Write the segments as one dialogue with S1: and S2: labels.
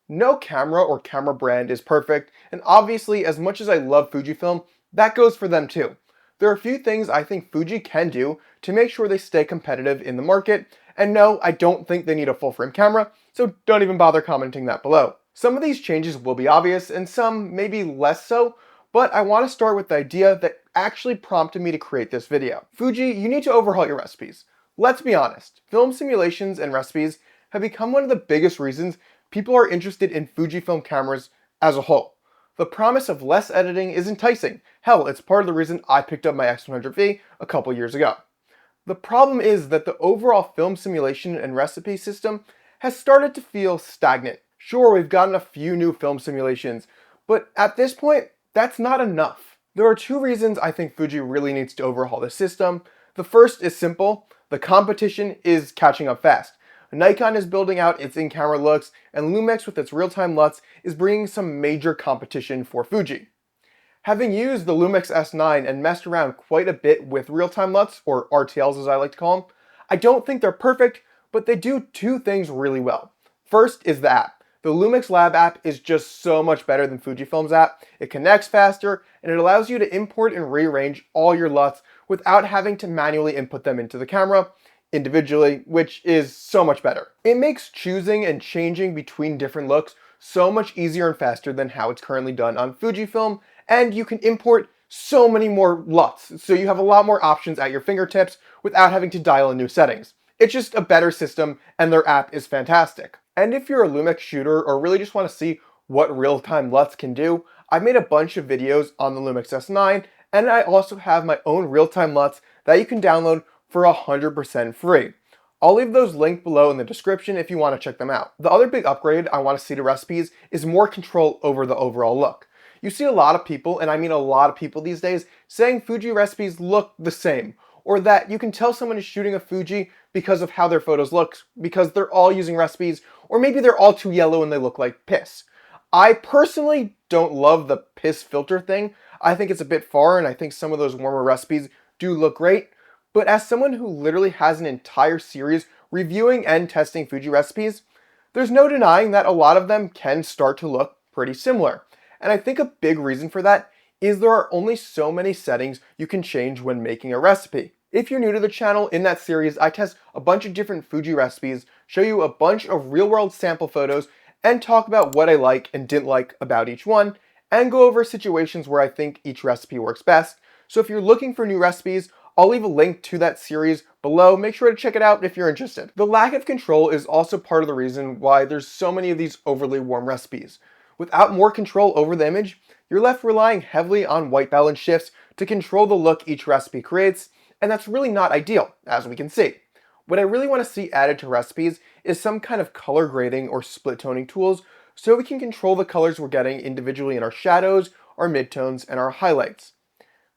S1: No camera or camera brand is perfect, and obviously as much as I love Fujifilm, that goes for them too. There are a few things I think Fuji can do to make sure they stay competitive in the market, and no, I don't think they need a full frame camera, so don't even bother commenting that below. Some of these changes will be obvious, and some maybe less so, but I want to start with the idea that actually prompted me to create this video. Fuji, you need to overhaul your recipes. Let's be honest, film simulations and recipes have become one of the biggest reasons people are interested in Fujifilm cameras as a whole. The promise of less editing is enticing. Hell, it's part of the reason I picked up my X100V a couple years ago. The problem is that the overall film simulation and recipe system has started to feel stagnant. Sure, we've gotten a few new film simulations, but at this point, that's not enough. There are two reasons I think Fuji really needs to overhaul the system. The first is simple: the competition is catching up fast. Nikon is building out its in-camera looks, and Lumix with its real-time LUTs is bringing some major competition for Fuji. Having used the Lumix S9 and messed around quite a bit with real-time LUTs, or RTLs as I like to call them, I don't think they're perfect, but they do two things really well. First is the app. The Lumix Lab app is just so much better than Fujifilm's app. It connects faster, and it allows you to import and rearrange all your LUTs without having to manually input them into the camera individually, which is so much better. It makes choosing and changing between different looks so much easier and faster than how it's currently done on Fujifilm, and you can import so many more LUTs, so you have a lot more options at your fingertips without having to dial in new settings. It's just a better system, and their app is fantastic. And if you're a Lumix shooter or really just want to see what real-time LUTs can do, I've made a bunch of videos on the Lumix S9, and I also have my own real-time LUTs that you can download for 100% free. I'll leave those linked below in the description if you want to check them out. The other big upgrade I want to see to recipes is more control over the overall look. You see a lot of people, and I mean a lot of people these days, saying Fuji recipes look the same, or that you can tell someone is shooting a Fuji because of how their photos look, because they're all using recipes, or maybe they're all too yellow and they look like piss. I personally don't love the piss filter thing. I think it's a bit far, and I think some of those warmer recipes do look great. But as someone who literally has an entire series reviewing and testing Fuji recipes, there's no denying that a lot of them can start to look pretty similar. And I think a big reason for that is there are only so many settings you can change when making a recipe. If you're new to the channel, in that series I test a bunch of different Fuji recipes, show you a bunch of real-world sample photos, and talk about what I like and didn't like about each one, and go over situations where I think each recipe works best. So if you're looking for new recipes, I'll leave a link to that series below. Make sure to check it out if you're interested. The lack of control is also part of the reason why there's so many of these overly warm recipes. Without more control over the image, you're left relying heavily on white balance shifts to control the look each recipe creates, and that's really not ideal, as we can see. What I really want to see added to recipes is some kind of color grading or split toning tools so we can control the colors we're getting individually in our shadows, our midtones, and our highlights.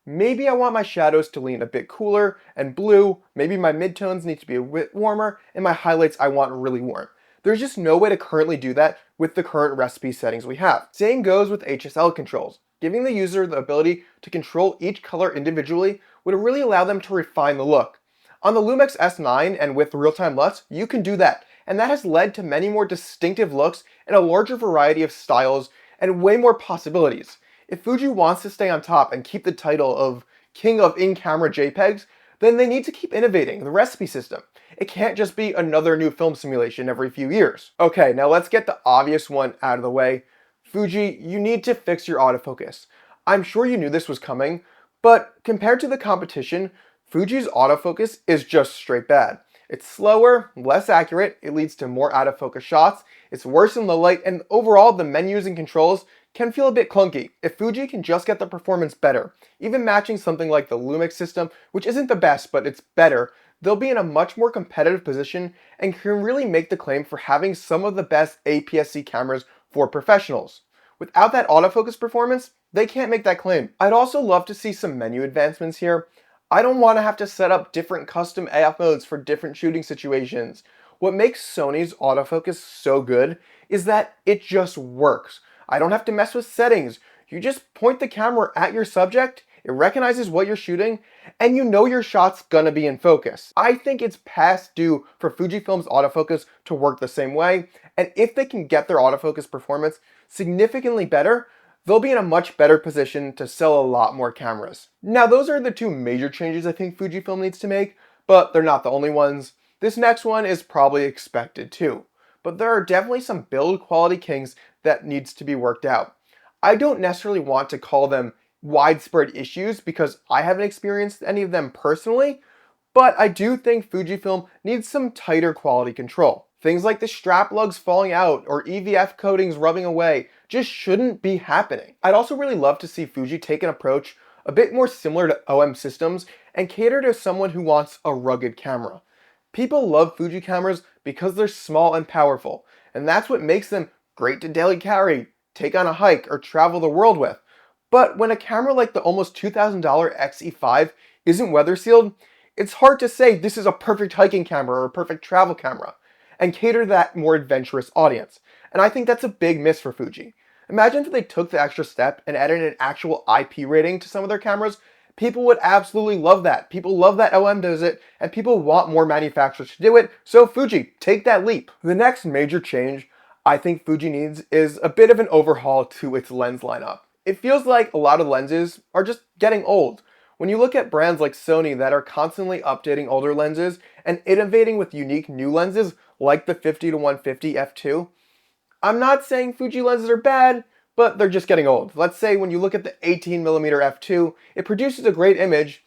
S1: Maybe I want my shadows to lean a bit cooler and blue, maybe my midtones need to be a bit warmer, and my highlights I want really warm. There's just no way to currently do that with the current recipe settings we have. Same goes with HSL controls. Giving the user the ability to control each color individually would really allow them to refine the look. On the Lumix S9 and with real-time LUTs, you can do that, and that has led to many more distinctive looks and a larger variety of styles and way more possibilities. If Fuji wants to stay on top and keep the title of King of In-Camera JPEGs, then they need to keep innovating the recipe system. It can't just be another new film simulation every few years. Okay, now let's get the obvious one out of the way. Fuji, you need to fix your autofocus. I'm sure you knew this was coming, but compared to the competition, Fuji's autofocus is just straight bad. It's slower, less accurate, it leads to more out of focus shots, it's worse in low light, and overall the menus and controls can feel a bit clunky. If Fuji can just get the performance better, even matching something like the Lumix system, which isn't the best, but it's better, they'll be in a much more competitive position and can really make the claim for having some of the best APS-C cameras for professionals. Without that autofocus performance, they can't make that claim. I'd also love to see some menu advancements here. I don't want to have to set up different custom AF modes for different shooting situations. What makes Sony's autofocus so good is that it just works. I don't have to mess with settings. You just point the camera at your subject, it recognizes what you're shooting, and you know your shot's gonna be in focus. I think it's past due for Fujifilm's autofocus to work the same way, and if they can get their autofocus performance significantly better, they'll be in a much better position to sell a lot more cameras. Now, those are the two major changes I think Fujifilm needs to make, but they're not the only ones. This next one is probably expected too, but there are definitely some build quality kinks that needs to be worked out. I don't necessarily want to call them widespread issues because I haven't experienced any of them personally, but I do think Fujifilm needs some tighter quality control. Things like the strap lugs falling out or EVF coatings rubbing away just shouldn't be happening. I'd also really love to see Fuji take an approach a bit more similar to OM Systems and cater to someone who wants a rugged camera. People love Fuji cameras because they're small and powerful, and that's what makes them great to daily carry, take on a hike, or travel the world with. But when a camera like the almost $2,000 XE5 isn't weather sealed, it's hard to say this is a perfect hiking camera or a perfect travel camera and cater to that more adventurous audience. And I think that's a big miss for Fuji. Imagine if they took the extra step and added an actual IP rating to some of their cameras. People would absolutely love that. People love that OM does it, and people want more manufacturers to do it, so Fuji, take that leap. The next major change I think Fuji needs is a bit of an overhaul to its lens lineup. It feels like a lot of lenses are just getting old. When you look at brands like Sony that are constantly updating older lenses and innovating with unique new lenses like the 50-150 f2, I'm not saying Fuji lenses are bad, but they're just getting old. Let's say when you look at the 18mm f2, it produces a great image,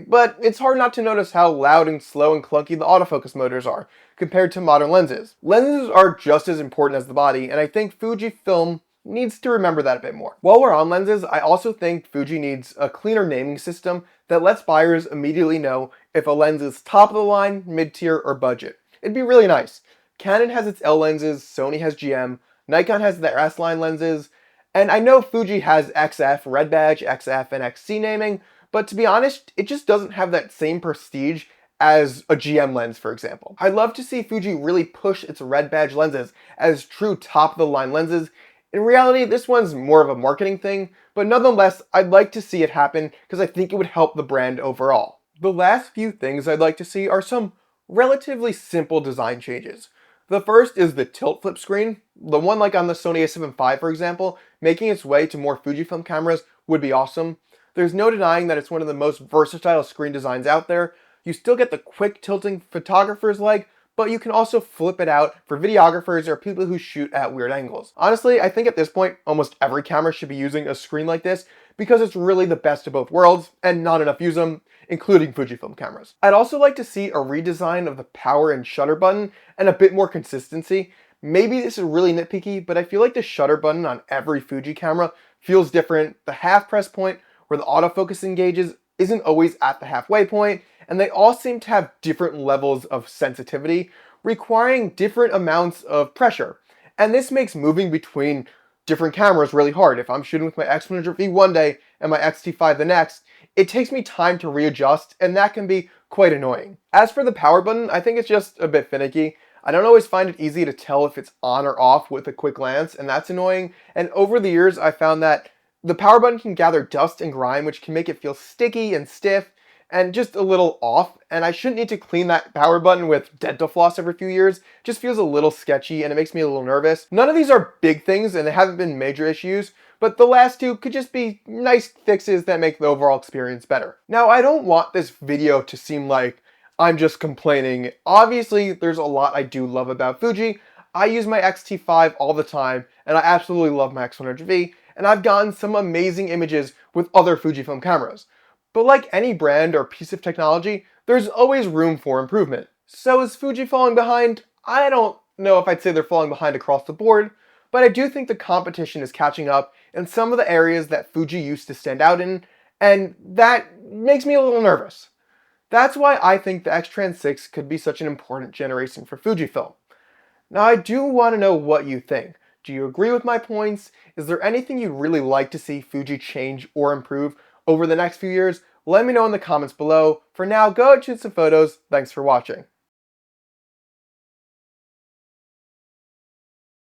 S1: but it's hard not to notice how loud and slow and clunky the autofocus motors are compared to modern lenses. Lenses are just as important as the body, and I think Fujifilm needs to remember that a bit more. While we're on lenses, I also think Fuji needs a cleaner naming system that lets buyers immediately know if a lens is top of the line, mid-tier, or budget. It'd be really nice. Canon has its L lenses, Sony has GM, Nikon has their S-line lenses, and I know Fuji has XF, red badge, XF, and XC naming, but to be honest, it just doesn't have that same prestige as a GM lens, for example. I'd love to see Fuji really push its red badge lenses as true top-of-the-line lenses. In reality, this one's more of a marketing thing, but nonetheless, I'd like to see it happen because I think it would help the brand overall. The last few things I'd like to see are some relatively simple design changes. The first is the tilt flip screen. The one like on the Sony a7 IV, for example, making its way to more Fujifilm cameras would be awesome. There's no denying that it's one of the most versatile screen designs out there. You still get the quick tilting photographer's leg, but you can also flip it out for videographers or people who shoot at weird angles. Honestly, I think at this point, almost every camera should be using a screen like this because it's really the best of both worlds, and not enough use them, including Fujifilm cameras. I'd also like to see a redesign of the power and shutter button and a bit more consistency. Maybe this is really nitpicky, but I feel like the shutter button on every Fuji camera feels different. The half press point where the autofocus engages isn't always at the halfway point, and they all seem to have different levels of sensitivity, requiring different amounts of pressure. And this makes moving between different cameras really hard. If I'm shooting with my X100V one day and my X-T5 the next, it takes me time to readjust, and that can be quite annoying. As for the power button, I think it's just a bit finicky. I don't always find it easy to tell if it's on or off with a quick glance, and that's annoying. And over the years, I found that the power button can gather dust and grime, which can make it feel sticky and stiff and just a little off, and I shouldn't need to clean that power button with dental floss every few years. It just feels a little sketchy and it makes me a little nervous. None of these are big things and they haven't been major issues, but the last two could just be nice fixes that make the overall experience better. Now, I don't want this video to seem like I'm just complaining. Obviously, there's a lot I do love about Fuji. I use my X-T5 all the time, and I absolutely love my X100V, and I've gotten some amazing images with other Fujifilm cameras. But like any brand or piece of technology, there's always room for improvement. So is Fuji falling behind? I don't know if I'd say they're falling behind across the board, but I do think the competition is catching up in some of the areas that Fuji used to stand out in, and that makes me a little nervous. That's why I think the X-Trans 6 could be such an important generation for Fujifilm. Now, I do want to know what you think. Do you agree with my points? Is there anything you'd really like to see Fuji change or improve over the next few years? Let me know in the comments below. For now, go and shoot some photos. Thanks for watching.